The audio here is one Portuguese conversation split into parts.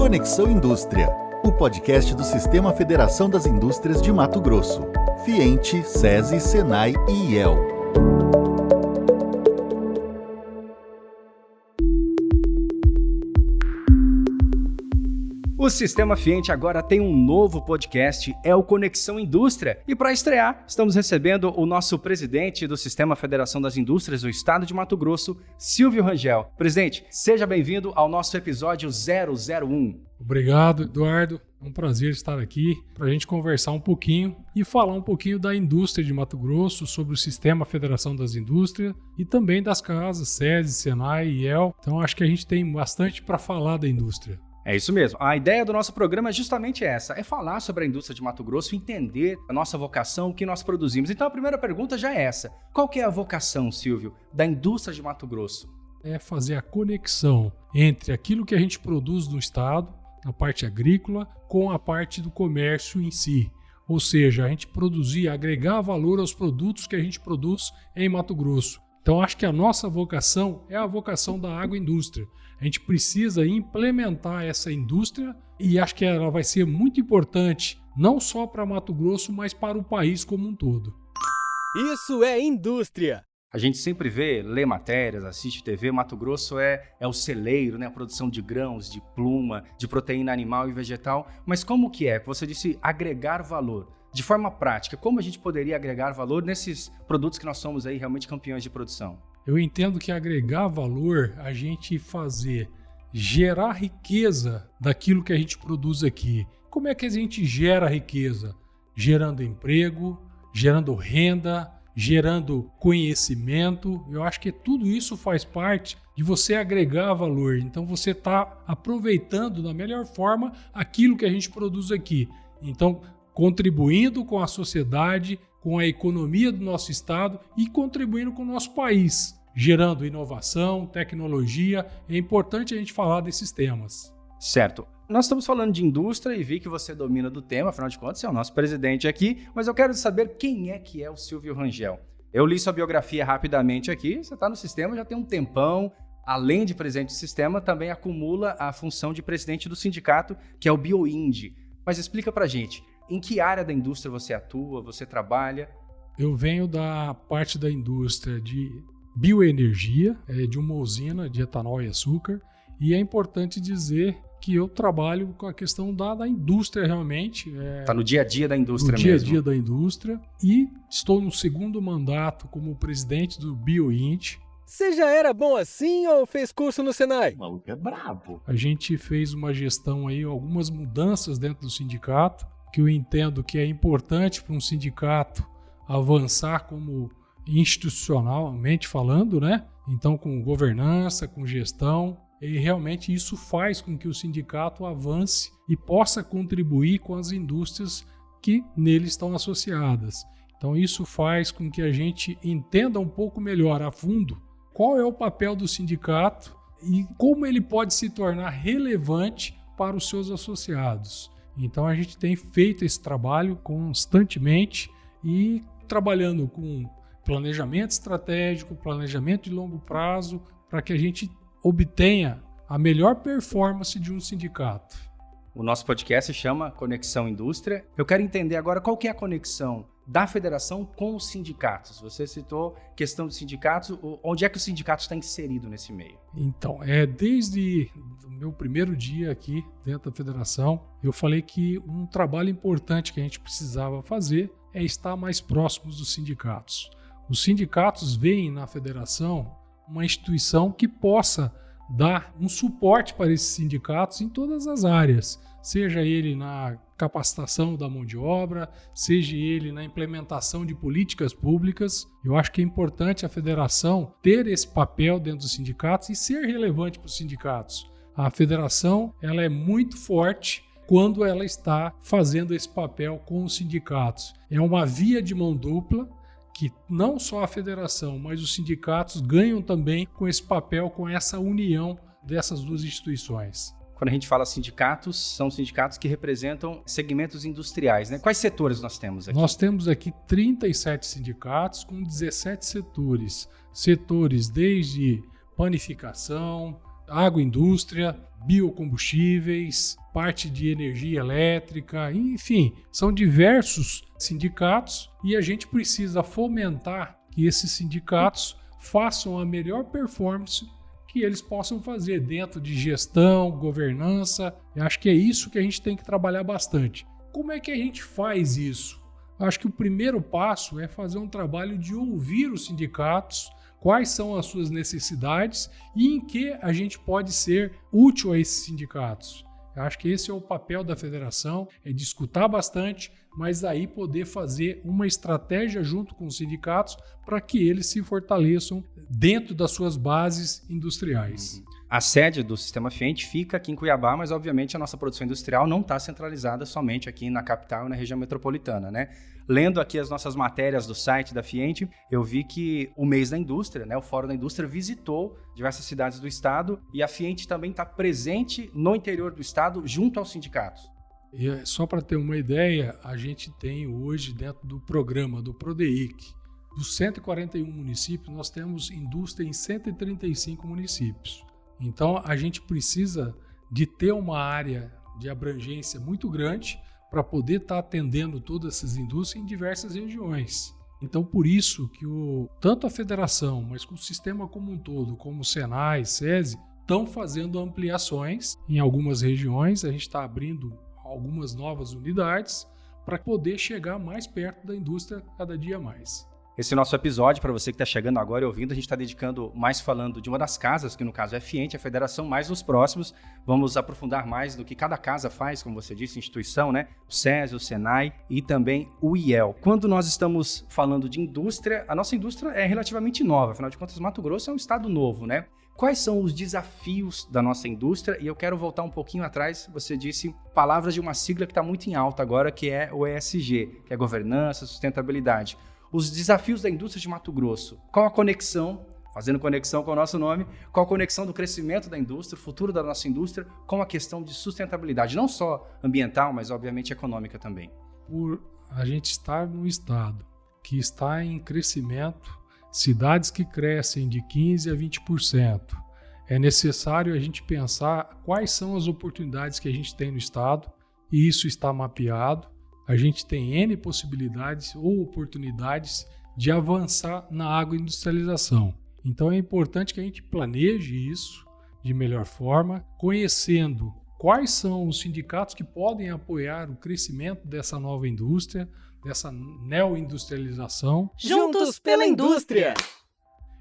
Conexão Indústria, o podcast do Sistema Federação das Indústrias de Mato Grosso. Fiente, SESI, Senai e IEL. O Sistema Fiente agora tem um novo podcast, é o Conexão Indústria. E para estrear, estamos recebendo o nosso presidente do Sistema Federação das Indústrias do Estado de Mato Grosso, Silvio Rangel. Presidente, seja bem-vindo ao nosso episódio 001. Obrigado, Eduardo. É um prazer estar aqui para a gente conversar um pouquinho e falar um pouquinho da indústria de Mato Grosso, sobre o Sistema Federação das Indústrias e também das casas, SESI, Senai e IEL. Então acho que a gente tem bastante para falar da indústria. É isso mesmo. A ideia do nosso programa é justamente essa, é falar sobre a indústria de Mato Grosso, entender a nossa vocação, o que nós produzimos. Então a primeira pergunta já é essa. Qual que é a vocação, Silvio, da indústria de Mato Grosso? É fazer a conexão entre aquilo que a gente produz no estado, a parte agrícola, com a parte do comércio em si. Ou seja, a gente produzir, agregar valor aos produtos que a gente produz em Mato Grosso. Então acho que a nossa vocação é a vocação da agroindústria. A gente precisa implementar essa indústria e acho que ela vai ser muito importante, não só para Mato Grosso, mas para o país como um todo. Isso é indústria! A gente sempre vê, lê matérias, assiste TV, Mato Grosso é o celeiro, né? A produção de grãos, de pluma, de proteína animal e vegetal. Mas como que é? Você disse agregar valor. De forma prática, como a gente poderia agregar valor nesses produtos que nós somos aí realmente campeões de produção? Eu entendo que agregar valor, a gente gerar riqueza daquilo que a gente produz aqui. Como é que a gente gera riqueza? Gerando emprego, gerando renda, gerando conhecimento. Eu acho que tudo isso faz parte de você agregar valor. Então você está aproveitando da melhor forma aquilo que a gente produz aqui. Então, contribuindo com a sociedade, com a economia do nosso estado e contribuindo com o nosso país, gerando inovação, tecnologia. É importante a gente falar desses temas. Certo. Nós estamos falando de indústria e vi que você domina do tema, afinal de contas, você é o nosso presidente aqui, mas eu quero saber quem é que é o Silvio Rangel. Eu li sua biografia rapidamente aqui, você está no sistema já tem um tempão, além de presidente do sistema, também acumula a função de presidente do sindicato, que é o BioInd. Mas explica pra gente, em que área da indústria você atua, você trabalha? Eu venho da parte da indústria de bioenergia, de uma usina de etanol e açúcar, e é importante dizer que eu trabalho com a questão da indústria realmente. Está no dia a dia da indústria mesmo. No dia a dia da indústria, e estou no segundo mandato como presidente do BioInd. Você já era bom assim ou fez curso no Senai? O maluco é brabo. A gente fez uma gestão aí, algumas mudanças dentro do sindicato, que eu entendo que é importante para um sindicato avançar como institucionalmente falando, né? Então, com governança, com gestão, e realmente isso faz com que o sindicato avance e possa contribuir com as indústrias que nele estão associadas. Então, isso faz com que a gente entenda um pouco melhor a fundo qual é o papel do sindicato e como ele pode se tornar relevante para os seus associados. Então a gente tem feito esse trabalho constantemente e trabalhando com planejamento estratégico, planejamento de longo prazo, para que a gente obtenha a melhor performance de um sindicato. O nosso podcast se chama Conexão Indústria. Eu quero entender agora qual que é a conexão da federação com os sindicatos. Você citou questão dos sindicatos, onde é que o sindicato está inserido nesse meio? Então, desde o meu primeiro dia aqui dentro da federação, eu falei que um trabalho importante que a gente precisava fazer é estar mais próximos dos sindicatos. Os sindicatos veem na federação uma instituição que possa dar um suporte para esses sindicatos em todas as áreas, seja ele na capacitação da mão de obra, seja ele na implementação de políticas públicas. Eu acho que é importante a federação ter esse papel dentro dos sindicatos e ser relevante para os sindicatos. A federação ela é muito forte quando ela está fazendo esse papel com os sindicatos. É uma via de mão dupla que não só a federação, mas os sindicatos ganham também com esse papel, com essa união dessas duas instituições. Quando a gente fala sindicatos, são sindicatos que representam segmentos industriais, né? Quais setores nós temos aqui? Nós temos aqui 37 sindicatos com 17 setores. Setores desde panificação, agroindústria, biocombustíveis, parte de energia elétrica, enfim, são diversos sindicatos e a gente precisa fomentar que esses sindicatos façam a melhor performance que eles possam fazer dentro de gestão, governança. Eu acho que é isso que a gente tem que trabalhar bastante. Como é que a gente faz isso? Eu acho que o primeiro passo é fazer um trabalho de ouvir os sindicatos, quais são as suas necessidades e em que a gente pode ser útil a esses sindicatos. Eu acho que esse é o papel da federação, é de escutar bastante, mas aí poder fazer uma estratégia junto com os sindicatos para que eles se fortaleçam dentro das suas bases industriais. A sede do Sistema Fiente fica aqui em Cuiabá, mas obviamente a nossa produção industrial não está centralizada somente aqui na capital e na região metropolitana, né? Lendo aqui as nossas matérias do site da Fiente, eu vi que o mês da indústria, né, o Fórum da Indústria, visitou diversas cidades do estado e a Fiente também está presente no interior do estado junto aos sindicatos. E só para ter uma ideia, a gente tem hoje dentro do programa do PRODEIC, dos 141 municípios, nós temos indústria em 135 municípios. Então, a gente precisa de ter uma área de abrangência muito grande para poder estar atendendo todas essas indústrias em diversas regiões. Então, por isso que tanto a federação, mas com o sistema como um todo, como o Senai, SESI, estão fazendo ampliações em algumas regiões. A gente está abrindo algumas novas unidades para poder chegar mais perto da indústria cada dia mais. Esse nosso episódio, para você que está chegando agora e ouvindo, a gente está dedicando mais falando de uma das casas, que no caso é a Fiente, a federação, mas nos próximos vamos aprofundar mais do que cada casa faz, como você disse, instituição, né? O SESI, o Senai e também o IEL. Quando nós estamos falando de indústria, a nossa indústria é relativamente nova, afinal de contas, Mato Grosso é um estado novo, né? Quais são os desafios da nossa indústria? E eu quero voltar um pouquinho atrás, você disse palavras de uma sigla que está muito em alta agora, que é o ESG, que é governança, sustentabilidade. Os desafios da indústria de Mato Grosso. Qual a conexão, fazendo conexão com o nosso nome, qual a conexão do crescimento da indústria, o futuro da nossa indústria, com a questão de sustentabilidade, não só ambiental, mas obviamente econômica também? Por a gente estar num estado que está em crescimento, cidades que crescem de 15% a 20%, é necessário a gente pensar quais são as oportunidades que a gente tem no estado, e isso está mapeado. A gente tem N possibilidades ou oportunidades de avançar na agroindustrialização. Então é importante que a gente planeje isso de melhor forma, conhecendo quais são os sindicatos que podem apoiar o crescimento dessa nova indústria, dessa neoindustrialização. Juntos pela indústria!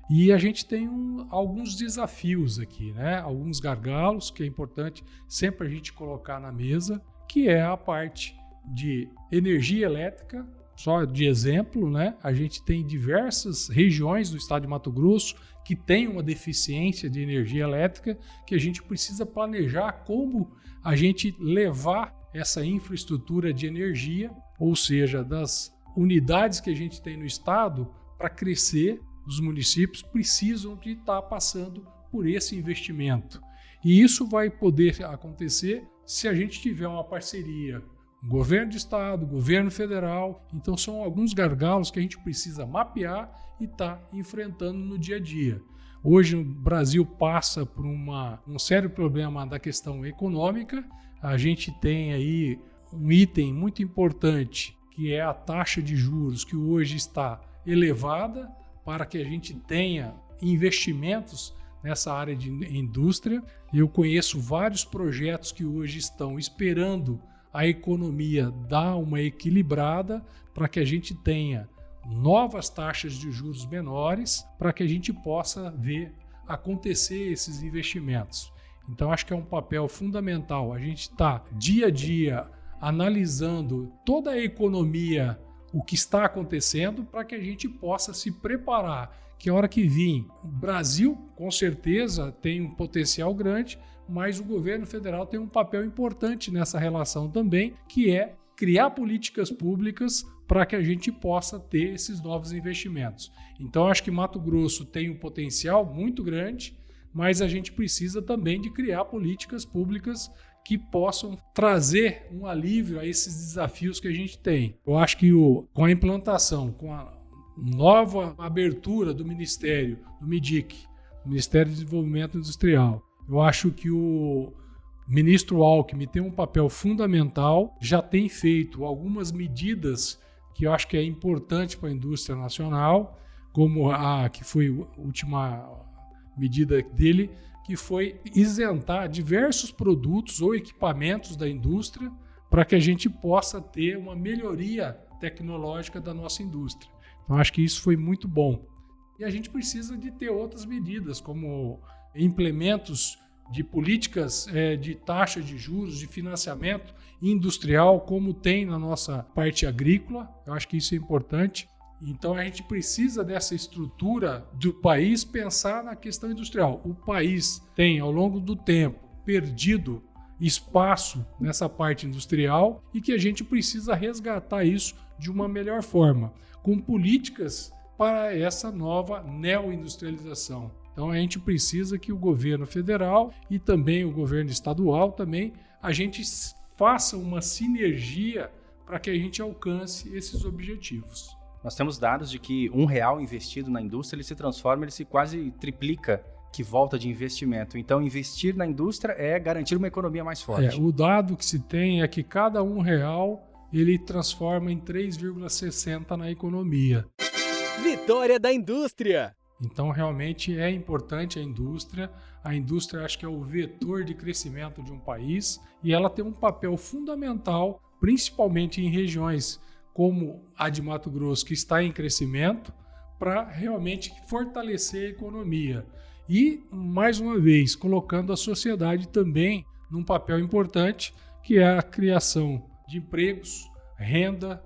E a gente tem alguns desafios aqui, né? Alguns gargalos que é importante sempre a gente colocar na mesa, que é a parte de energia elétrica. Só de exemplo, né? A gente tem diversas regiões do estado de Mato Grosso que tem uma deficiência de energia elétrica que a gente precisa planejar como a gente levar essa infraestrutura de energia, ou seja, das unidades que a gente tem no estado para crescer. Os municípios precisam de estar passando por esse investimento. E isso vai poder acontecer se a gente tiver uma parceria governo de estado, governo federal. Então são alguns gargalos que a gente precisa mapear e estar enfrentando no dia a dia. Hoje o Brasil passa por um sério problema da questão econômica. A gente tem aí um item muito importante, que é a taxa de juros, que hoje está elevada, para que a gente tenha investimentos nessa área de indústria. Eu conheço vários projetos que hoje estão esperando a economia dar uma equilibrada para que a gente tenha novas taxas de juros menores, para que a gente possa ver acontecer esses investimentos. Então, acho que é um papel fundamental a gente estar dia a dia analisando toda a economia, o que está acontecendo, para que a gente possa se preparar, que a hora que vir, o Brasil com certeza tem um potencial grande, mas o governo federal tem um papel importante nessa relação também, que é criar políticas públicas para que a gente possa ter esses novos investimentos. Então, acho que Mato Grosso tem um potencial muito grande, mas a gente precisa também de criar políticas públicas que possam trazer um alívio a esses desafios que a gente tem. Eu acho que com a implantação, com a nova abertura do Ministério, do MIDIC, Ministério de Desenvolvimento Industrial, Eu acho que o ministro Alckmin tem um papel fundamental, já tem feito algumas medidas que eu acho que é importante para a indústria nacional, como a que foi a última medida dele, que foi isentar diversos produtos ou equipamentos da indústria para que a gente possa ter uma melhoria tecnológica da nossa indústria. Então, acho que isso foi muito bom. E a gente precisa de ter outras medidas, como implementos de políticas de taxa de juros, de financiamento industrial, como tem na nossa parte agrícola. Eu acho que isso é importante. Então, a gente precisa dessa estrutura do país pensar na questão industrial. O país tem, ao longo do tempo, perdido espaço nessa parte industrial e que a gente precisa resgatar isso de uma melhor forma, com políticas para essa nova neoindustrialização. Então, a gente precisa que o governo federal e também o governo estadual também, a gente faça uma sinergia para que a gente alcance esses objetivos. Nós temos dados de que R$1 investido na indústria, ele se transforma, ele se quase triplica que volta de investimento. Então, investir na indústria é garantir uma economia mais forte. O dado que se tem é que cada R$1 ele transforma em 3,60 na economia. Vitória da indústria! Então, realmente é importante a indústria. A indústria, acho que é o vetor de crescimento de um país e ela tem um papel fundamental, principalmente em regiões como a de Mato Grosso, que está em crescimento, para realmente fortalecer a economia. E, mais uma vez, colocando a sociedade também num papel importante, que é a criação de empregos, renda,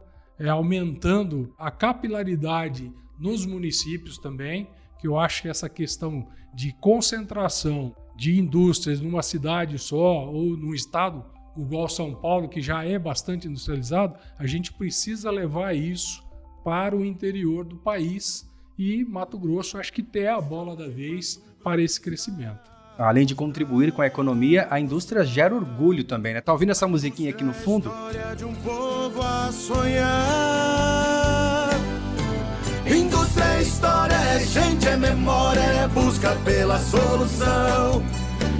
aumentando a capilaridade nos municípios também, que eu acho que essa questão de concentração de indústrias numa cidade só ou num estado, igual São Paulo, que já é bastante industrializado, a gente precisa levar isso para o interior do país e Mato Grosso acho que tem a bola da vez para esse crescimento. Além de contribuir com a economia, a indústria gera orgulho também, né? Tá ouvindo essa musiquinha aqui no fundo? História de um povo a sonhar. Indústria é história, é gente, é memória, é busca pela solução.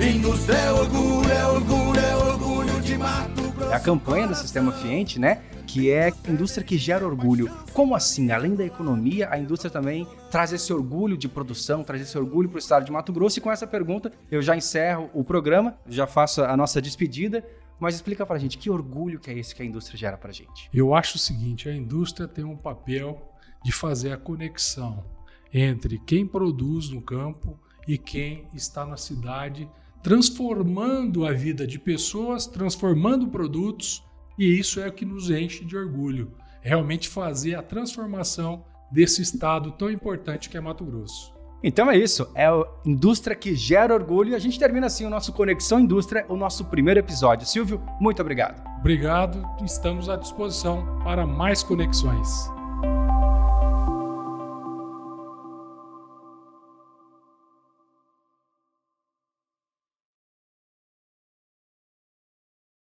Indústria é orgulho, é orgulho, é orgulho de Mato Grosso. É a campanha do Sistema Fiente, né? Que é indústria que gera orgulho. Como assim? Além da economia, a indústria também traz esse orgulho de produção, traz esse orgulho para o estado de Mato Grosso. E com essa pergunta, eu já encerro o programa, já faço a nossa despedida. Mas explica para a gente, que orgulho que é esse que a indústria gera para a gente? Eu acho o seguinte, a indústria tem um papel de fazer a conexão entre quem produz no campo e quem está na cidade, transformando a vida de pessoas, transformando produtos, e isso é o que nos enche de orgulho, realmente fazer a transformação desse estado tão importante que é Mato Grosso. Então é isso, é a indústria que gera orgulho e a gente termina assim o nosso Conexão Indústria, o nosso primeiro episódio. Silvio, muito obrigado. Obrigado, estamos à disposição para mais conexões.